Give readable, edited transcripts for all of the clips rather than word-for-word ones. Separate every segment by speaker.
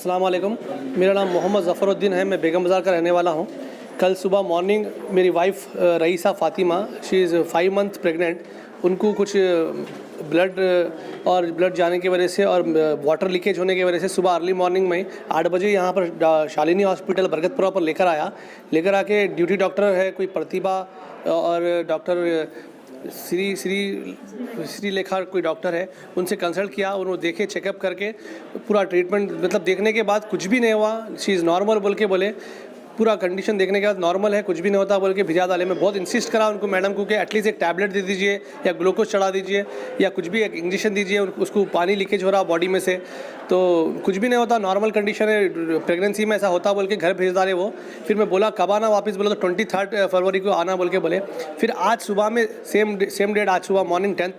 Speaker 1: अस्सलाम वालेकुम। मेरा नाम मोहम्मद ज़फ़रुद्दीन है। मैं बेगम बाज़ार का रहने वाला हूँ। कल सुबह मॉर्निंग मेरी wife Raisa Fatima, she is 5 month pregnant, उनको कुछ ब्लड जाने की वजह से और वाटर लीकेज होने की वजह से सुबह अर्ली मॉर्निंग में 8 बजे यहाँ पर शालिनी हॉस्पिटल बरगतपुरा पर लेकर आके ड्यूटी डॉक्टर है कोई प्रतिभा और डॉक्टर श्री लेखा कोई डॉक्टर है, उनसे कंसल्ट किया। उन्होंने देखे, चेकअप करके पूरा ट्रीटमेंट मतलब देखने के बाद कुछ भी नहीं हुआ, शी इज़ नॉर्मल बोल के बोले। पूरा कंडीशन देखने के बाद नॉर्मल है, कुछ भी नहीं होता बोल के भिजा डाले। मैं बहुत इंसिस्ट करा उनको, मैडम को, कि एटलीस्ट एक टैबलेट दे दीजिए या ग्लूकोज चढ़ा दीजिए या कुछ भी एक इंजेक्शन दीजिए, उसको पानी लीकेज हो रहा बॉडी में से, तो कुछ भी नहीं होता, नॉर्मल कंडीशन है, प्रेगनेंसी में ऐसा होता बोल के घर भेज डाले वो। फिर मैं बोला कब आना वापस, बोला तो 23 फरवरी को आना बोल के बोले। फिर आज सुबह में सेम डेट, आज सुबह मॉर्निंग 10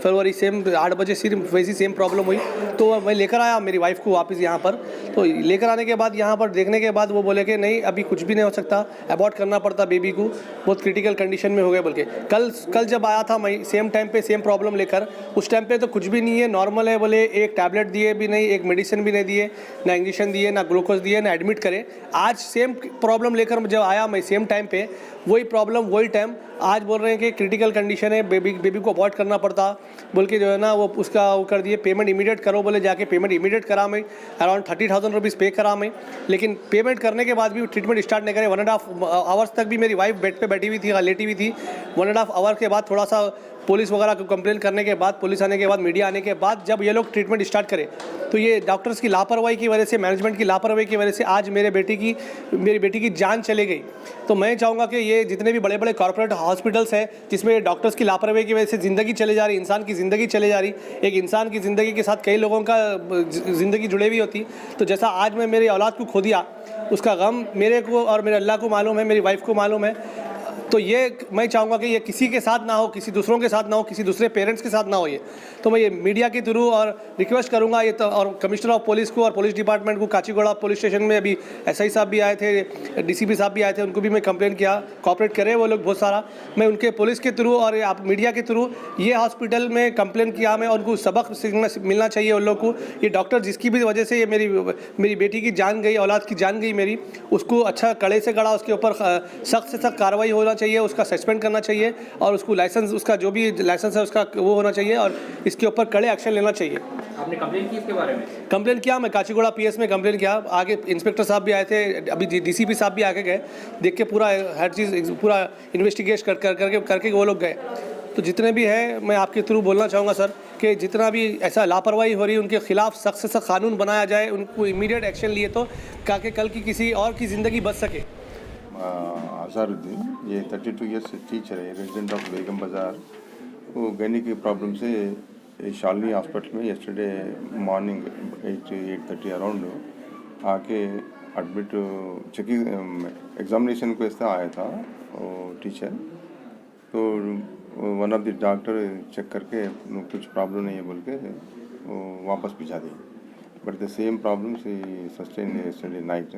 Speaker 1: फरवरी सेम 8 बजे सिर्फ वैसी सेम प्रॉब्लम हुई, तो मैं लेकर आया मेरी वाइफ को वापस यहाँ पर। तो लेकर आने के बाद यहाँ पर देखने के बाद वो बोले कि नहीं अभी कुछ भी नहीं हो सकता, अबॉर्ट करना पड़ता बेबी को, बहुत क्रिटिकल कंडीशन में हो गए बोल के। कल जब आया था मैं सेम टाइम पे सेम प्रॉब्लम लेकर, उस टाइम पे तो कुछ भी नहीं है, नॉर्मल है बोले, एक टैबलेट दिए भी नहीं, एक मेडिसिन भी नहीं दिए, ना इंजेक्शन दिए, ना ग्लूकोज दिए, ना एडमिट करे। आज सेम प्रॉब्लम लेकर जब आया मैं सेम टाइम पे, वही प्रॉब्लम वही टाइम, आज बोल रहे हैं कि क्रिटिकल कंडीशन है, बेबी को अबॉर्ट करना पड़ता बोल के जो है ना वो उसका वो कर दिए। पेमेंट इमीडिएट करो बोले, जाके पेमेंट इमीडिएट करा मैं, अराउंड 30,000 रुपीज़ पे करा मैं। लेकिन पेमेंट करने के बाद भी ट्रीटमेंट स्टार्ट नहीं करे। 1.5 आवर्स तक भी मेरी वाइफ बेड पे बैठी हुई थी, लेटी हुई थी। 1.5 आवर के बाद थोड़ा सा पुलिस वगैरह को कंप्लेन करने के बाद, पुलिस आने के बाद, मीडिया आने के बाद जब ये लोग ट्रीटमेंट स्टार्ट करें, तो ये डॉक्टर्स की लापरवाही की वजह से, मैनेजमेंट की लापरवाही की वजह से आज मेरी बेटी की जान चली गई। तो मैं चाहूँगा कि ये जितने भी बड़े बड़े कॉर्पोरेट हॉस्पिटल्स हैं जिसमें डॉक्टर्स की लापरवाही की वजह से ज़िंदगी चली जा रही, इंसान की ज़िंदगी चली जा रही, एक इंसान की ज़िंदगी के साथ कई लोगों का ज़िंदगी जुड़े हुई होती, तो जैसा आज मैं मेरी औलाद को खो दिया, उसका गम मेरे को और मेरे अल्लाह को मालूम है, मेरी वाइफ को मालूम है। तो ये मैं चाहूँगा कि ये किसी के साथ ना हो, किसी दूसरों के साथ ना हो, किसी दूसरे पेरेंट्स के साथ ना हो ये। तो मैं ये मीडिया के थ्रू और रिक्वेस्ट करूँगा ये तो, और कमिश्नर ऑफ पुलिस को और पुलिस डिपार्टमेंट को, काचीगुड़ा पुलिस स्टेशन में अभी एसआई साहब भी आए थे, डीसीपी साहब भी आए थे, उनको भी मैं कंप्लेन किया, कॉपरेट करे वो लोग बहुत सारा। मैं उनके पुलिस के थ्रू और आप मीडिया के थ्रू ये हॉस्पिटल में कंप्लेन किया मैं, उनको सबक मिलना चाहिए उन लोग को। ये डॉक्टर जिसकी भी वजह से ये मेरी बेटी की जान गई, औलाद की जान गई मेरी, उसको अच्छा कड़े से कड़ा उसके ऊपर सख्त से सख्त कार्रवाई होना चाहिए, उसका सस्पेंड करना चाहिए और उसको लाइसेंस, उसका जो भी लाइसेंस है उसका वो होना चाहिए और इसके ऊपर कड़े एक्शन लेना चाहिए।
Speaker 2: आपने कंप्लेन की इसके बारे में?
Speaker 1: कंप्लेन किया, मैं काचीगुड़ा पीएस में कंप्लेन किया। आगे इंस्पेक्टर साहब भी आए थे, अभी डीसीपी साहब भी आके गए, देख के पूरा हर चीज़ पूरा इन्वेस्टिगेट करके वो लोग गए। तो जितने भी है मैं आपके थ्रू बोलना चाहूँगा सर कि जितना भी ऐसा लापरवाही हो रही है उनके खिलाफ सख्त से सख्त कानून बनाया जाए, उनको इमीडिएट एक्शन लिए तो ताकि कल की किसी और की ज़िंदगी बच सके।
Speaker 3: अज़हरुद्दीन, ये 32 ईयर्स से टीचर है, रेजिडेंट ऑफ बेगम बाज़ार। वो गैनी की प्रॉब्लम से शालिनी हॉस्पिटल में येस्टरडे मॉर्निंग 8:30 अराउंड आके एडमिट चेकिंग एग्जामिनेशन को ऐसा आया था वो टीचर। तो one of the doctor check करके कुछ प्रॉब्लम नहीं है बोल के वो वापस भिजा दी, but the same problem see sustain yesterday night.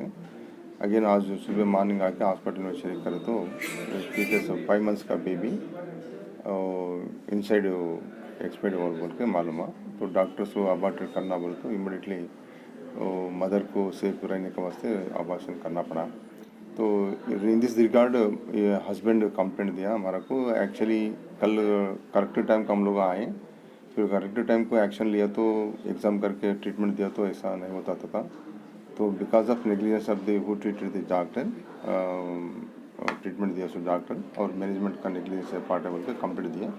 Speaker 3: Again आज सुबह मॉर्निंग आके हॉस्पिटल में चेक करे तो 5 मंथ्स का बेबी इनसाइड एक्सपायर्ड और बोल के मालूम है। तो डॉक्टर्स को अबॉर्ट करना बोले तो इमीडिएटली मदर को सेफ रहने के वास्ते अबॉर्शन करना पड़ा। तो in this regard husband complaint दिया हमारा को। एक्चुअली कल करेक्ट टाइम को हम लोग आए, फिर करेक्ट टाइम को एक्शन लिया तो एग्ज़ाम करके ट्रीटमेंट दिया तो ऐसा नहीं होता था। तो because of negligence of the who treated the doctor, treatment दिया सो डॉक्टर और मैनेजमेंट का नेग्लिजेंस है पार्ट बोल के कंप्लेंट दिया।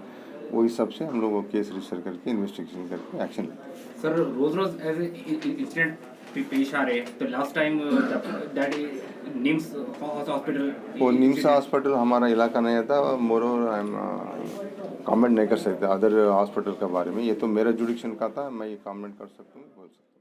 Speaker 3: वही सबसे हम लोग केस रजिस्टर करके इन्वेस्टिगेशन करके एक्शन लेते।
Speaker 2: सर रोज ऐसे इंसिडेंट पेश आ रहे हैं, तो last time that NIMS hospital,
Speaker 3: वो निम्स हॉस्पिटल हमारा इलाका नहीं था, मोर आई एम कमेंट नहीं कर सकते अदर हॉस्पिटल के बारे में। ये तो मेरा जुडिक्शन का था, मैं ये कमेंट कर सकता हूँ बोल सकता हूँ।